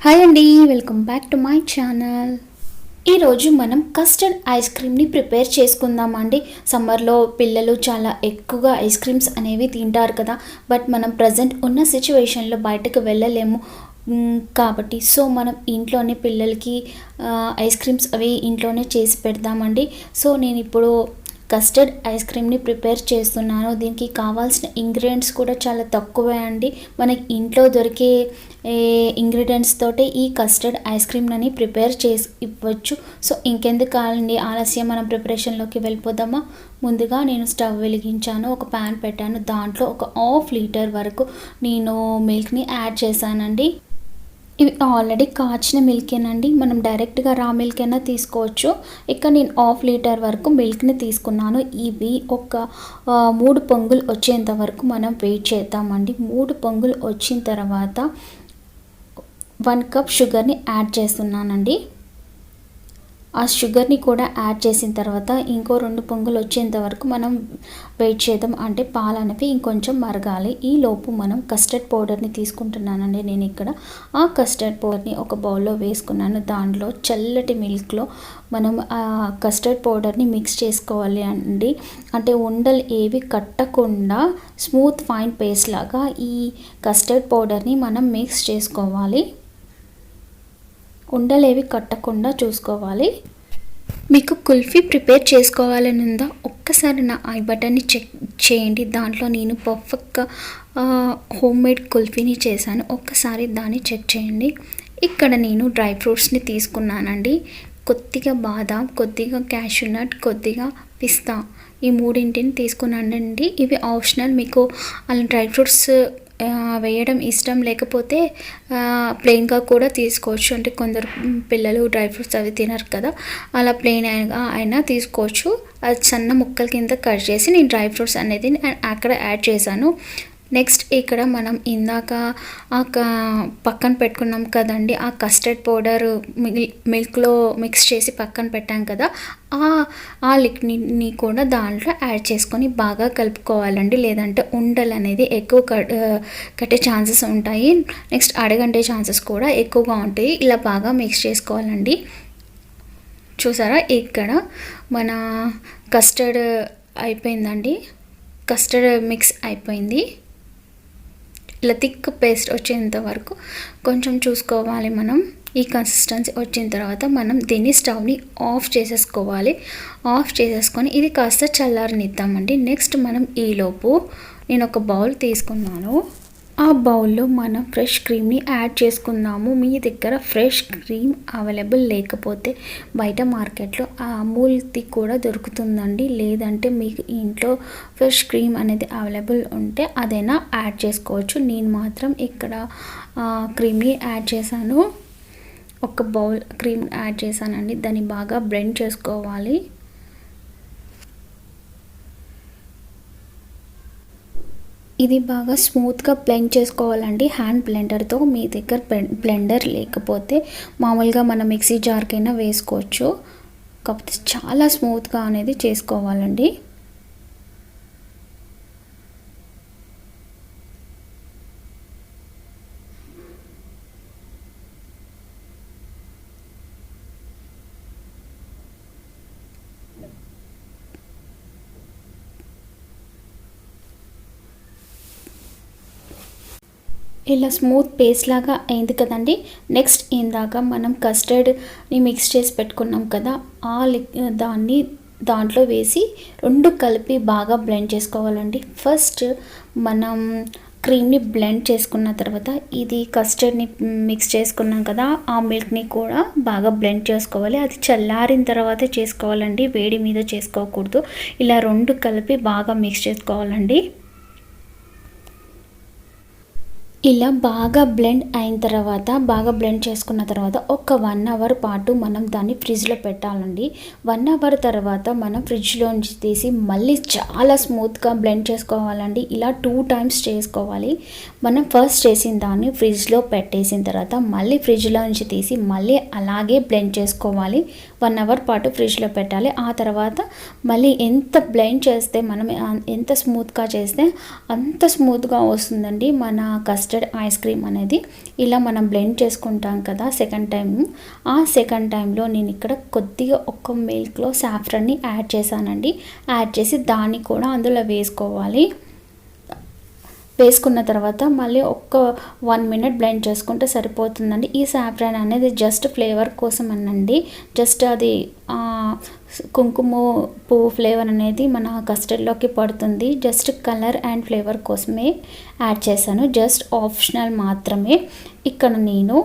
Hi అండి, welcome back to my channel. ఈరోజు మనం కస్టర్డ్ ఐస్ క్రీమ్ని ప్రిపేర్ చేసుకుందామండి. సమ్మర్లో పిల్లలు చాలా ఎక్కువగా ఐస్ క్రీమ్స్ అనేవి తింటారు కదా. బట్ మనం ప్రజెంట్ ఉన్న సిచ్యువేషన్లో బయటకు వెళ్ళలేము కాబట్టి మనం ఇంట్లోనే పిల్లలకి ఐస్ క్రీమ్స్ అవి ఇంట్లోనే చేసి పెడదామండి. నేను ఇప్పుడు కస్టర్డ్ ఐస్ క్రీమ్ని ప్రిపేర్ చేస్తున్నాను. దీనికి కావాల్సిన ఇంగ్రీడియంట్స్ కూడా చాలా తక్కువే అండి. మనకి ఇంట్లో దొరికే ఇంగ్రీడియంట్స్ తోటే ఈ కస్టర్డ్ ఐస్ క్రీమ్ని ప్రిపేర్ చేసి ఇవ్వచ్చు. ఇంకెందుకు కావాలండి ఆలస్యం, మనం ప్రిపరేషన్లోకి వెళ్ళిపోదామా. ముందుగా నేను స్టవ్ వెలిగించాను, ఒక ప్యాన్ పెట్టాను. దాంట్లో ఒక 1/2 లీటర్ వరకు నేను మిల్క్ని యాడ్ చేశానండి. ఇవి ఆల్రెడీ కాచిన మిల్కేనండి, మనం డైరెక్ట్గా రా మిల్క్ అయినా తీసుకోవచ్చు. ఇక్కడ నేను 1/2 లీటర్ వరకు మిల్క్ని తీసుకున్నాను. ఇవి ఒక 3 పొంగులు వచ్చేంత వరకు మనం వెయిట్ చేద్దామండి. 3 పొంగులు వచ్చిన తర్వాత 1 కప్ షుగర్ని యాడ్ చేస్తున్నానండి. ఆ షుగర్ని కూడా యాడ్ చేసిన తర్వాత ఇంకో 2 పొంగులు వచ్చేంత వరకు మనం వెయిట్ చేద్దాం. అంటే పాలు అనేవి ఇంకొంచెం మరగాలి. ఈ లోపు మనం కస్టర్డ్ పౌడర్ని తీసుకుంటున్నానండి. నేను ఇక్కడ ఆ కస్టర్డ్ పౌడర్ని ఒక బౌల్లో వేసుకున్నాను. దాంట్లో చల్లటి మిల్క్లో మనం ఆ కస్టర్డ్ పౌడర్ని మిక్స్ చేసుకోవాలి అండి. అంటే ఉండలు ఏవి కట్టకుండా స్మూత్ ఫైన్ పేస్ట్ లాగా ఈ కస్టర్డ్ పౌడర్ని మనం మిక్స్ చేసుకోవాలి. ఉండలేవి కట్టకుండా చూసుకోవాలి. మీకు కుల్ఫీ ప్రిపేర్ చేసుకోవాలని ఉందా? ఒక్కసారి నా ఐ బటన్ని చెక్ చేయండి. దాంట్లో నేను పర్ఫెక్ట్గా హోమ్ మేడ్ కుల్ఫీని చేశాను. ఒక్కసారి దాన్ని చెక్ చేయండి. ఇక్కడ నేను డ్రై ఫ్రూట్స్ని తీసుకున్నానండి. కొద్దిగా బాదాం, కొద్దిగా క్యాష్యూ నట్, కొద్దిగా పిస్తా, ఈ 3ని తీసుకున్నానండి. ఇవి ఆప్షనల్. మీకు అలా డ్రై ఫ్రూట్స్ వేయడం ఇష్టం లేకపోతే ప్లెయిన్గా కూడా తీసుకోవచ్చు. అంటే కొందరు పిల్లలు డ్రై ఫ్రూట్స్ అవి తినరు కదా, అలా ప్లెయిన్ అయినా తీసుకోవచ్చు. అది సన్న ముక్కల కింద కట్ చేసి నేను డ్రై ఫ్రూట్స్ అనేది అక్కడ యాడ్ చేశాను. నెక్స్ట్ ఇక్కడ మనం ఇందాక పక్కన పెట్టుకున్నాం కదండి, ఆ కస్టర్డ్ పౌడర్ మిల్క్లో మిక్స్ చేసి పక్కన పెట్టాం కదా, ఆ లిక్విడ్ని కూడా దాంట్లో యాడ్ చేసుకొని బాగా కలుపుకోవాలండి. లేదంటే ఉండలు అనేది ఎక్కువ కట్టే ఛాన్సెస్ ఉంటాయి. నెక్స్ట్ అడగంటే ఛాన్సెస్ కూడా ఎక్కువగా ఉంటాయి. ఇలా బాగా మిక్స్ చేసుకోవాలండి. చూసారా, ఇక్కడ మన కస్టర్డ్ అయిపోయిందండి. కస్టర్డ్ మిక్స్ అయిపోయింది. ఇలా థిక్ పేస్ట్ వచ్చేంత వరకు కొంచెం చూసుకోవాలి మనం. ఈ కన్సిస్టెన్సీ వచ్చిన తర్వాత మనం దీన్ని స్టవ్ని ఆఫ్ చేసేసుకోవాలి. ఆఫ్ చేసేసుకొని ఇది కాస్త చల్లారనిద్దామండి. నెక్స్ట్ మనం ఈలోపు నేను ఒక బౌల్ తీసుకున్నాను. ఆ బౌల్లో మనం ఫ్రెష్ క్రీమ్ని యాడ్ చేసుకుందాము. మీ దగ్గర ఫ్రెష్ క్రీమ్ అవైలబుల్ లేకపోతే బయట మార్కెట్లో అమూల్ది కూడా దొరుకుతుందండి. లేదంటే మీకు ఇంట్లో ఫ్రెష్ క్రీమ్ అనేది అవైలబుల్ ఉంటే అదైనా యాడ్ చేసుకోవచ్చు. నేను మాత్రం ఇక్కడ క్రీమ్ని యాడ్ చేశాను. ఒక బౌల్ క్రీమ్ యాడ్ చేశానండి. దాన్ని బాగా బ్లెండ్ చేసుకోవాలి. ఇది బాగా స్మూత్గా బ్లెండ్ చేసుకోవాలండి హ్యాండ్ బ్లెండర్తో. మీ దగ్గర బ్లెండర్ లేకపోతే మామూలుగా మన మిక్సీ జార్కైనా వేసుకోవచ్చు. కాకపోతే చాలా స్మూత్గా అనేది చేసుకోవాలండి. ఇలా స్మూత్ పేస్ట్ లాగా అయింది కదండి. నెక్స్ట్ ఇందాక మనం కస్టర్డ్ని మిక్స్ చేసి పెట్టుకున్నాం కదా, దాన్ని దాంట్లో వేసి 2 కలిపి బాగా బ్లెండ్ చేసుకోవాలండి. ఫస్ట్ మనం క్రీమ్ని బ్లెండ్ చేసుకున్న తర్వాత ఇది కస్టర్డ్ని మిక్స్ చేసుకున్నాం కదా, ఆ మిల్క్ని కూడా బాగా బ్లెండ్ చేసుకోవాలి. అది చల్లారిన తర్వాతే చేసుకోవాలండి, వేడి మీద చేసుకోకూడదు. ఇలా 2 కలిపి బాగా మిక్స్ చేసుకోవాలండి. ఇలా బాగా బ్లెండ్ అయిన తర్వాత, బాగా బ్లెండ్ చేసుకున్న తర్వాత ఒక 1 అవర్ పాటు మనం దాన్ని ఫ్రిడ్జ్లో పెట్టాలండి. 1 అవర్ తర్వాత మనం ఫ్రిడ్జ్లోంచి తీసి మళ్ళీ చాలా స్మూత్గా బ్లెండ్ చేసుకోవాలండి. ఇలా 2 టైమ్స్ చేసుకోవాలి. మనం ఫస్ట్ చేసిన దాన్ని ఫ్రిడ్జ్లో పెట్టేసిన తర్వాత మళ్ళీ ఫ్రిడ్జ్లో నుంచి తీసి మళ్ళీ అలాగే బ్లెండ్ చేసుకోవాలి. 1 అవర్ పాటు ఫ్రిడ్జ్లో పెట్టాలి. ఆ తర్వాత మళ్ళీ ఎంత బ్లెండ్ చేస్తే, మనం ఎంత స్మూత్గా చేస్తే అంత స్మూత్గా వస్తుందండి మన కస్టర్డ్ కస్టర్డ్ ఐస్ క్రీమ్ అనేది ఇలా మనం బ్లెండ్ చేసుకుంటాం కదా సెకండ్ టైం. ఆ సెకండ్ టైంలో నేను ఇక్కడ కొద్దిగా ఒక్క మిల్క్లో సాఫ్రన్ని యాడ్ చేశానండి. యాడ్ చేసి దాన్ని కూడా అందులో వేసుకోవాలి. వేసుకున్న తర్వాత మళ్ళీ ఒక్క 1 మినిట్ బ్లెండ్ చేసుకుంటే సరిపోతుందండి. ఈ సాఫ్రాన్ అనేది జస్ట్ ఫ్లేవర్ కోసం అనండి. జస్ట్ అది కుంకుమ పువ్వు ఫ్లేవర్ అనేది మన కస్టర్డ్లోకి పడుతుంది. జస్ట్ కలర్ అండ్ ఫ్లేవర్ కోసమే యాడ్ చేశాను. జస్ట్ ఆప్షనల్ మాత్రమే. ఇక్కడ నేను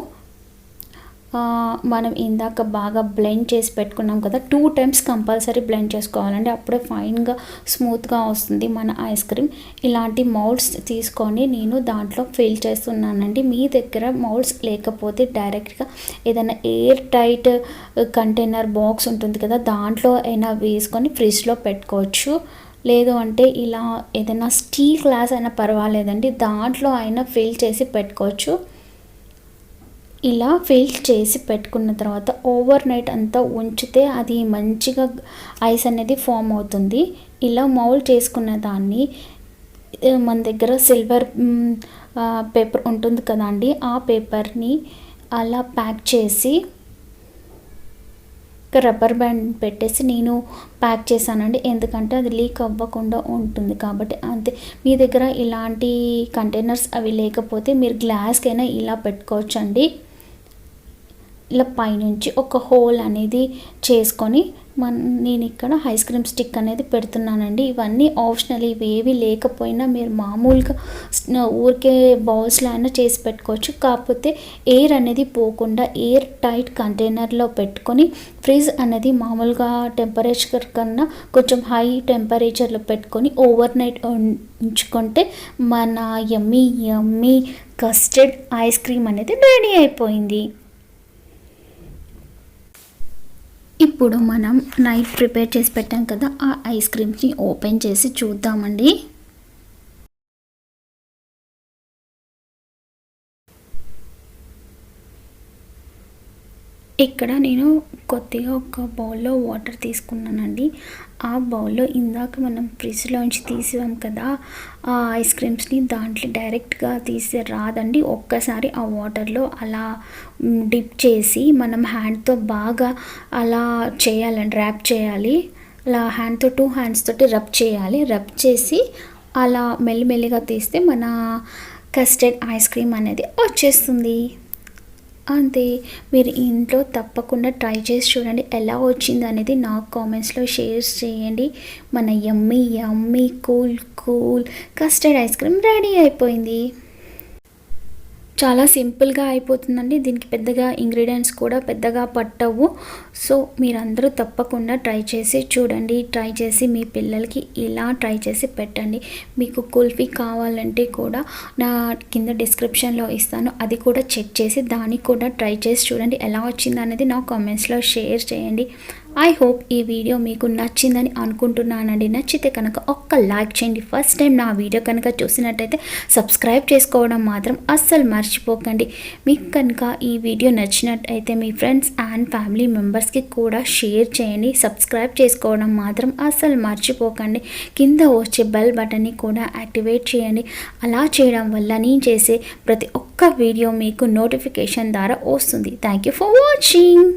మనం ఇందాక బాగా బ్లెండ్ చేసి పెట్టుకున్నాం కదా, 2 టైమ్స్ కంపల్సరీ బ్లెండ్ చేసుకోవాలండి. అప్పుడే ఫైన్గా స్మూత్గా వస్తుంది మన ఐస్ క్రీమ్. ఇలాంటి మౌల్డ్స్ తీసుకొని నేను దాంట్లో ఫిల్ చేస్తున్నానండి. మీ దగ్గర మౌల్డ్స్ లేకపోతే డైరెక్ట్గా ఏదైనా ఎయిర్ టైట్ కంటైనర్ బాక్స్ ఉంటుంది కదా, దాంట్లో అయినా వేసుకొని ఫ్రిడ్జ్లో పెట్టుకోవచ్చు. లేదు అంటే ఇలా ఏదైనా స్టీల్ గ్లాస్ అయినా పర్వాలేదండి, దాంట్లో అయినా ఫిల్ చేసి పెట్టుకోవచ్చు. ఇలా ఫిల్ చేసి పెట్టుకున్న తర్వాత ఓవర్ నైట్ అంతా ఉంచితే అది మంచిగా ఐస్ అనేది ఫామ్ అవుతుంది. ఇలా మౌల్డ్ చేసుకున్న దాన్ని మన దగ్గర సిల్వర్ పేపర్ ఉంటుంది కదండి, ఆ పేపర్ని అలా ప్యాక్ చేసి రబ్బర్ బ్యాండ్ పెట్టేసి నేను ప్యాక్ చేశానండి. ఎందుకంటే అది లీక్ అవ్వకుండా ఉంటుంది కాబట్టి. అంతే, మీ దగ్గర ఇలాంటి కంటైనర్స్ అవి లేకపోతే మీరు గ్లాస్కైనా ఇలా పెట్టుకోవచ్చండి. ఇలా పైనుంచి ఒక హోల్ అనేది చేసుకొని నేను ఇక్కడ ఐస్ క్రీమ్ స్టిక్ అనేది పెడుతున్నానండి. ఇవన్నీ ఆప్షనల్, ఇవేవి లేకపోయినా మీరు మామూలుగా ఊరికే బౌల్స్లో అయినా చేసి పెట్టుకోవచ్చు. కాకపోతే ఎయిర్ అనేది పోకుండా ఎయిర్ టైట్ కంటైనర్లో పెట్టుకొని ఫ్రిడ్జ్ అనేది మామూలుగా టెంపరేచర్ కన్నా కొంచెం హై టెంపరేచర్లో పెట్టుకొని ఓవర్ నైట్ ఉంచుకుంటే మన యమ్మీ కస్టర్డ్ ఐస్ క్రీమ్ అనేది రెడీ అయిపోయింది. ఇప్పుడు మనం నైట్ ప్రిపేర్ చేసి పెట్టాం కదా, ఆ ఐస్ క్రీమ్స్ని ఓపెన్ చేసి చూద్దామండి. ఇక్కడ నేను కొద్దిగా ఒక బౌల్లో వాటర్ తీసుకున్నానండి. ఆ బౌల్లో ఇందాక మనం ఫ్రిడ్జ్లోంచి తీసాం కదా ఆ ఐస్ క్రీమ్స్ని, దాంట్లో డైరెక్ట్గా తీసి రాదండి. ఒక్కసారి ఆ వాటర్లో అలా డిప్ చేసి మనం హ్యాండ్తో బాగా అలా చేయాలండి, ర్యాప్ చేయాలి. అలా హ్యాండ్తో 2 హ్యాండ్స్ తోటి రబ్ చేయాలి. రబ్ చేసి అలా మెల్లిమెల్లిగా తీస్తే మన కస్టర్డ్ ఐస్ క్రీమ్ అనేది వచ్చేస్తుంది. అంతే, మీరు ఇంట్లో తప్పకుండా ట్రై చేసి చూడండి. ఎలా వచ్చింది అనేది నాకు కామెంట్స్లో షేర్ చేయండి. మన yummy cool custard ice cream ready అయిపోయింది. చాలా సింపుల్గా అయిపోతుందండి. దీనికి పెద్దగా ఇంగ్రీడియంట్స్ కూడా పెద్దగా పట్టవు. సో మీరందరూ తప్పకుండా ట్రై చేసి చూడండి. ట్రై చేసి మీ పిల్లలకి ఇలా ట్రై చేసి పెట్టండి. మీకు కుల్ఫీ కావాలంటే కూడా నా కింద డిస్క్రిప్షన్లో ఇస్తాను, అది కూడా చెక్ చేసి దాన్ని కూడా ట్రై చేసి చూడండి. ఎలా వచ్చింది అనేది నా కామెంట్స్లో షేర్ చేయండి. ఐ హోప్ ఈ వీడియో మీకు నచ్చిందని అనుకుంటున్నానండి. నచ్చితే కనుక ఒక్క లైక్ చేయండి. ఫస్ట్ టైం నా వీడియో కనుక చూసినట్టయితే సబ్స్క్రైబ్ చేసుకోవడం మాత్రం అస్సలు మర్చిపోకండి. మీకు కనుక ఈ వీడియో నచ్చినట్టయితే మీ ఫ్రెండ్స్ అండ్ ఫ్యామిలీ మెంబర్స్కి కూడా షేర్ చేయండి. సబ్స్క్రైబ్ చేసుకోవడం మాత్రం అస్సలు మర్చిపోకండి. కింద వచ్చే బెల్ బటన్ని కూడా యాక్టివేట్ చేయండి. అలా చేయడం వల్ల నేను చేసే ప్రతి ఒక్క వీడియో మీకు నోటిఫికేషన్ ద్వారా వస్తుంది. Thank you for watching.